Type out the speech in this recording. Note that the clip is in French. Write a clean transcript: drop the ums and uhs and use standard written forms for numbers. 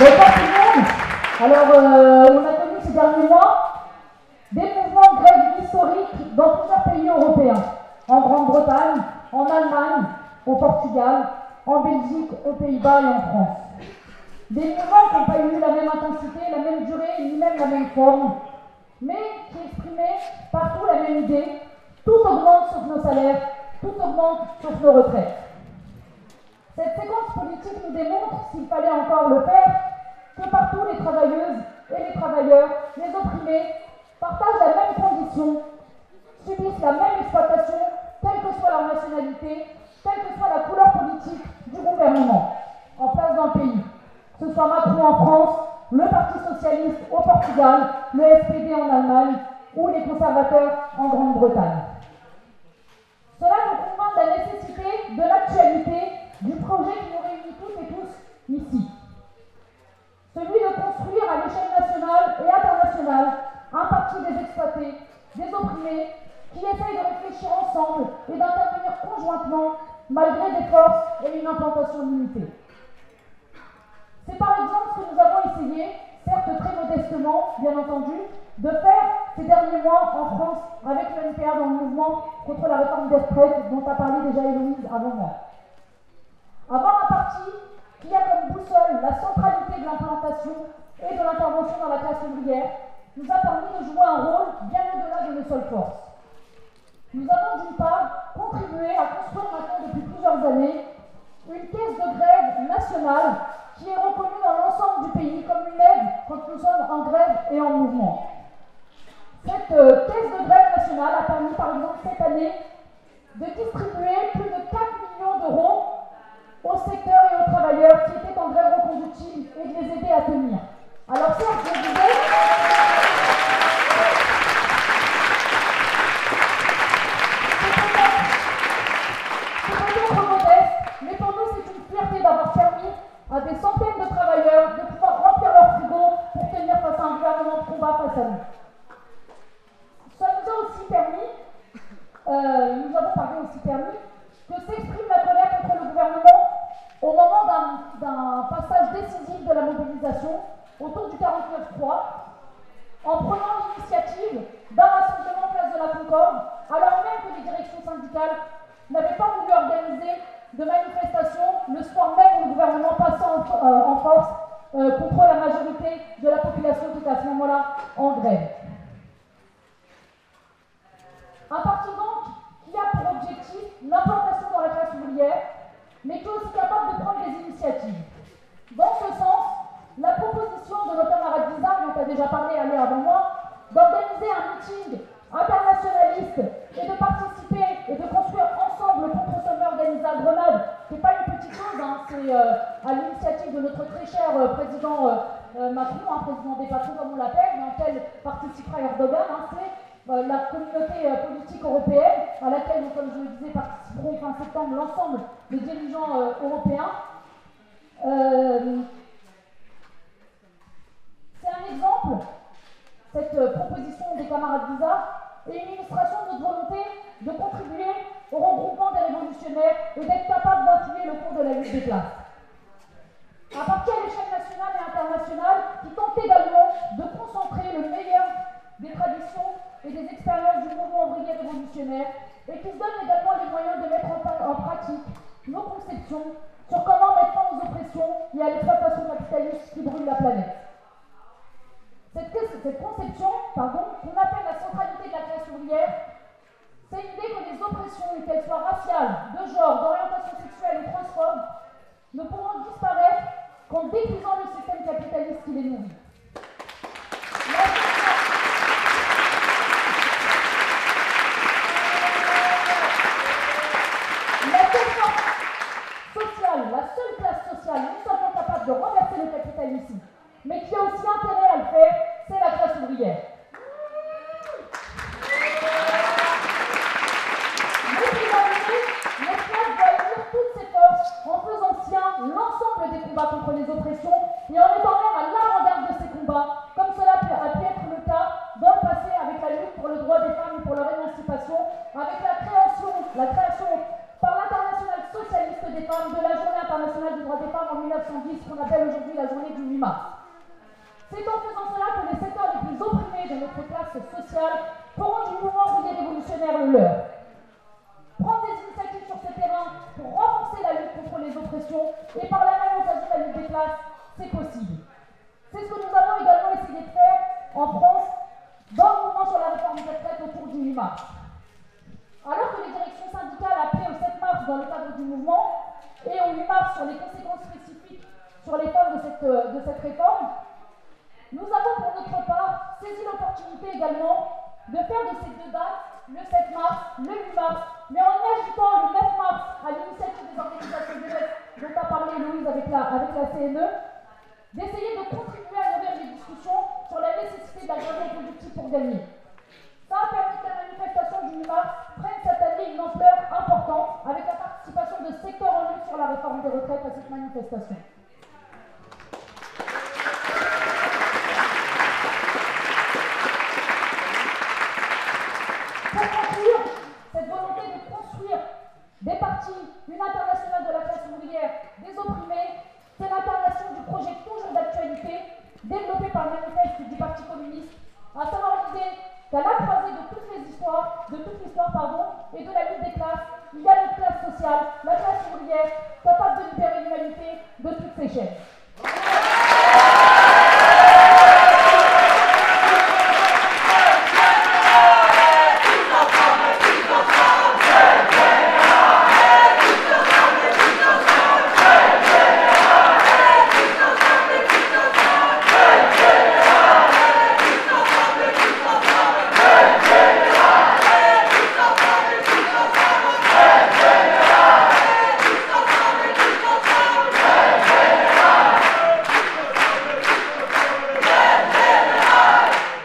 Bonjour tout le monde. Alors, on a connu ces derniers mois des mouvements de grève historiques dans plusieurs pays européens, en Grande-Bretagne, en Allemagne, au Portugal, en Belgique, aux Pays-Bas et en France. Des mouvements qui n'ont pas eu la même intensité, la même durée, ni même la même forme, mais qui exprimaient partout la même idée: tout augmente sauf nos salaires, tout augmente sauf nos retraites. Cette séquence politique nous démontre, s'il fallait encore le faire, que partout les travailleuses et les travailleurs, les opprimés, partagent la même condition, subissent la même exploitation, quelle que soit leur nationalité, quelle que soit la couleur politique du gouvernement en place dans le pays. Que ce soit Macron en France, le Parti Socialiste au Portugal, le SPD en Allemagne ou les conservateurs en Grande-Bretagne. Cela nous convainc de la nécessité, de l'actualité, du projet qui nous réunit toutes et tous ici. Celui de construire à l'échelle nationale et internationale un parti des exploités, des opprimés, qui essayent de réfléchir ensemble et d'intervenir conjointement malgré des forces et une implantation limitée. C'est par exemple ce que nous avons essayé, certes très modestement, bien entendu, de faire ces derniers mois en France avec le NPA dans le mouvement contre la réforme des retraites dont a parlé déjà Héloïse avant moi. Avoir un parti qui a comme boussole la centralité de l'implantation et de l'intervention dans la classe ouvrière nous a permis de jouer un rôle bien au-delà de nos seules forces. Nous avons d'une part contribué à construire maintenant depuis plusieurs années une caisse de grève nationale qui est reconnue dans l'ensemble du pays comme une aide quand nous sommes en grève et en mouvement. Cette caisse de grève nationale a permis par exemple cette année de distribuer plus de 4 millions d'euros aux secteurs et aux travailleurs qui étaient en grève reconductible et de les aider à tenir. Alors certes, je disais, c'est peut-être modeste, mais pour nous c'est une fierté d'avoir permis à des centaines de travailleurs de pouvoir remplir leur frigo pour tenir face à un gouvernement de combat face à nous. Ça nous a aussi permis, nous avons aussi permis que s'exprime la colère contre le gouvernement au moment d'un passage décisif de la mobilisation autour du 49.3, en prenant l'initiative d'un rassemblement place de la Concorde, alors même que les directions syndicales n'avaient pas voulu organiser de manifestation le soir même où le gouvernement passait en force contre la majorité de la population qui était à ce moment-là en grève. Un parti donc qui a pour objectif l'implantation dans la classe ouvrière, mais qui est aussi capable de prendre des initiatives. Dans ce sens, la proposition de notre camarade Bizarre, dont a déjà parlé avant moi, d'organiser un meeting internationaliste et de participer et de construire ensemble le contre-sommet organisé à Grenade, qui n'est pas une petite chose, c'est à l'initiative de notre très cher président Macron, président des patrons comme on l'appelle, dans lequel participera Erdogan, c'est la communauté politique européenne, à laquelle, comme je le disais, participeront fin septembre l'ensemble des dirigeants européens. C'est un exemple, cette proposition des camarades bizarres, et une illustration de notre volonté de contribuer au regroupement des révolutionnaires et d'être capable d'influer le cours de la lutte des classes. Un parti à l'échelle nationale et internationale qui tente également de concentrer le meilleur des traditions et des expériences du mouvement ouvrier révolutionnaire et qui se donne également les moyens de mettre en pratique nos conceptions sur comment mettre fin aux oppressions et à l'exploitation capitaliste qui brûle la planète. Cette conception, qu'on appelle la centralité de la classe ouvrière, c'est l'idée que les oppressions, qu'elles soient raciales, de genre, d'orientation sexuelle ou transphobe, ne pourront disparaître qu'en détruisant le système capitaliste qui les nourrit. La seule classe sociale non seulement capable de renverser le capitalisme, mais qui a aussi intérêt à le faire, c'est la classe ouvrière. Notre classe doit unir toutes ses forces en faisant sien l'ensemble des combats contre les oppressions et en étant même à l'avant-garde de ces combats, comme cela a pu être le cas dans le passé avec la lutte pour le droit des femmes et pour leur émancipation, avec la création par l'internationale socialiste des femmes de la Journée internationale du droit des femmes en 1910, qu'on appelle aujourd'hui la journée du du 8 mars. C'est en faisant cela que les secteurs les plus opprimés de notre classe sociale feront du mouvement ouvrier révolutionnaire le leur. Prendre des initiatives sur ce terrain pour renforcer la lutte contre les oppressions et par la même occasion la lutte des classes, c'est possible. C'est ce que nous avons également essayé de faire en France dans le mouvement sur la réforme des retraites autour du 8 mars. Alors que les directions syndicales appelaient au 7 mars dans le cadre du mouvement et au 8 mars sur les conséquences spécifiques sur les femmes de cette réforme, nous avons pour notre part saisi l'opportunité également de faire de ces deux dates, le 7 mars, le 8 mars, mais en ajoutant le 9 mars à l'initiative des organisations de lutte dont a parlé Louise avec la CNE, d'essayer de contribuer à nourrir les discussions sur la nécessité d'agrément productif pour gagner. Ça a permis que la manifestation du 8 mars prenne cette année une ampleur importante avec la participation de secteurs en lutte sur la réforme des retraites à cette manifestation. Pour conclure, cette volonté de construire des partis, une internationale de la classe ouvrière, des opprimés, c'est l'incarnation du projet toujours d'actualité développé par le manifeste du Parti communiste, à savoir l'idée qu'à la